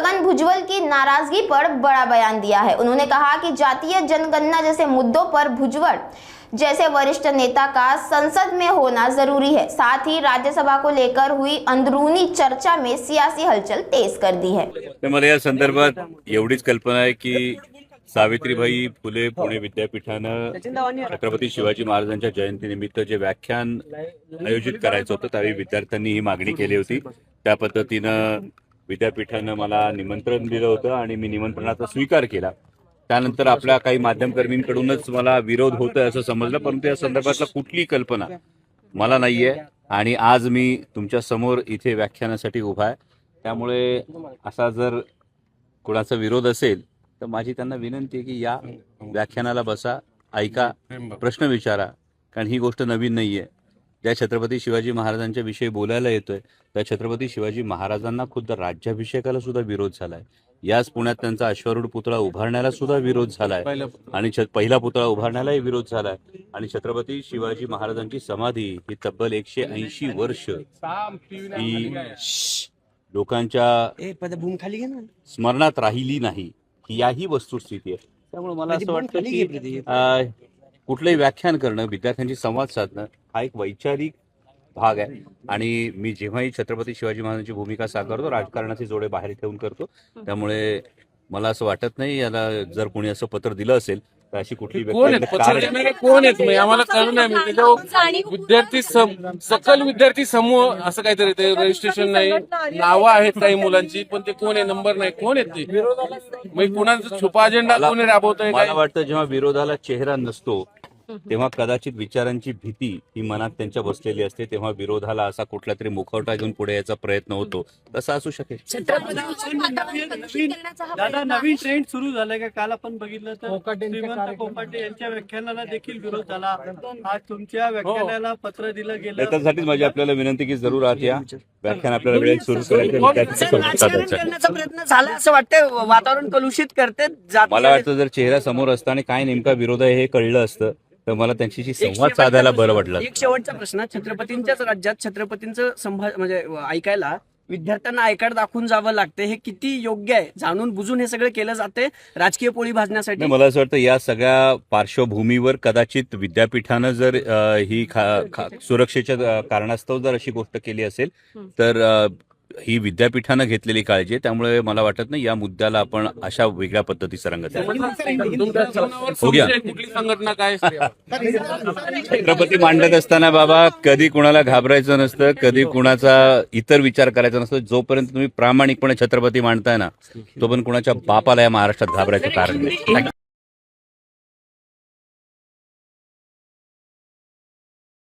छगन भुजबल की नाराजगी पर बड़ा बयान दिया है। उन्होंने कहा कि जातीय जनगणना जैसे मुद्दों पर भुजबल जैसे वरिष्ठ नेता का संसद में होना जरूरी है। साथ ही राज्यसभा को लेकर हुई अंदरूनी चर्चा में सियासी हलचल तेज कर दी है। मला या संदर्भात एवढीच कल्पना आहे की सावित्रीबाई फुले पुणे विद्यापीठानं छत्रपती शिवाजी महाराजांच्या जयंतीनिमित्त जे व्याख्यान आयोजित करायचं होतं त्यावेळी विद्यार्थ्यांनी ही मागणी केली होती। त्या पद्धतीनं विद्यापीठानं मला निमंत्रण दिलं होतं आणि मी निमंत्रणाचा स्वीकार केला। त्यानंतर आपल्या काही माध्यमकर्मींकडूनच मला विरोध होतोय असं समजलं, परंतु या संदर्भातला कुठलीही कल्पना मला नाहीये आणि आज मी तुमच्या समोर इथे व्याख्यानासाठी उभा आहे। त्यामुळे असा जर कोणाचा विरोध असेल तर माझी त्यांना विनंती आहे की या व्याख्यानाला बसा, ऐका, प्रश्न विचारा, कारण ही गोष्ट नवीन नाहीये। ज्या छत्रपती शिवाजी महाराजांच्या विषयी बोलायला येतोय त्या छत्रपती शिवाजी महाराजांना खुद्द राज्याभिषेकाला सुद्धा विरोध झालाय। याच पुण्यात त्यांचा अश्वारूढ पुतळा उभारण्याला सुद्धा विरोध झालाय आणि पहिला पुतळा उभारण्यालाही विरोध झालाय आणि छत्रपती शिवाजी महाराजांची समाधी ही तब्बल 180 वर्ष ही लोकांच्या स्मरणात राहिली नाही, याही वस्तुस्थिती आहे। त्यामुळे मला असं वाटतं की कुठलंही व्याख्यान करणं, विद्यार्थ्यांशी संवाद साधणं हा एक वैचारिक भाग आहे आणि मी जेव्हाही छत्रपती शिवाजी महाराजांची भूमिका साकारतो राजकारणाचे जोडे बाहेर ठेवून करतो। त्यामुळे मला असं वाटत नाही याला जर कोणी असं पत्र दिलं असेल तर अशी कुठली कोण आहेत आम्हाला कळलं नाही। विद्यार्थी सकल विद्यार्थी समूह असं काहीतरी ते रजिस्ट्रेशन नाही, नावं आहेत काही मुलांची, पण ते कोण आहे, नंबर नाही, कोण आहेत ते, म्हणजे कुणाचा छुपा अजेंडा कोणी राबवतोय? मला वाटतं जेव्हा विरोधाला चेहरा नसतो तेव्हा कदाचित विचारांची भीती ही मनात त्यांच्या बसलेली असते, तेव्हा विरोधाला असा कुठला तरी मुखवटा घेऊन पुढे यायचा प्रयत्न होतो, तसा असू शकेल। दादा नवीन ट्रेंड सुरू झालाय का? काल आपण बघितलं तर श्रीमंत कोकाटे यांच्या व्याख्यानाला देखील विरोध झाला। आज तुमच्या व्याख्यानाला पत्र दिलं गेलं। त्याच्यासाठीच माझी आपल्याला विनंती की जरूर आहात या व्याख्यान आपल्याला वेळेत सुरू करायचं प्रयत्न झाला असं वाटतं, वातावरण कलुषित करते। मला वाटतं जर चेहरा समोर असताना काय नेमका विरोध आहे हे कळलं असतं तर मला त्यांच्याशी संवाद साधायला बरं वाटलं। एक शेवटचा प्रश्न, छत्रपतींच्याच राज्यात छत्रपतींचं म्हणजे ऐकायला विद्यार्थ्यांना आयकार्ड दाखवून जावं लागते, हे किती योग्य आहे? जाणून बुजून हे सगळं केलं जाते राजकीय पोळी भाजण्यासाठी? मला असं वाटतं या सगळ्या पार्श्वभूमीवर कदाचित विद्यापीठानं जर ही सुरक्षेच्या कारणास्तव जर अशी गोष्ट केली असेल तर ही विद्यापीठानं घेतलेली काळजी आहे। त्यामुळे मला वाटत नाही या मुद्द्याला आपण अशा वेगळ्या पद्धतीचं रंगत कुठली संघटना काय छत्रपती मांडत असताना बाबा कधी कुणाला घाबरायचं नसतं, कधी कुणाचा इतर विचार करायचा नसतो। जोपर्यंत तुम्ही प्रामाणिकपणे छत्रपती मांडताय ना तोपर्यंत कुणाच्या बापाला या महाराष्ट्रात घाबरायचं कारण नाही।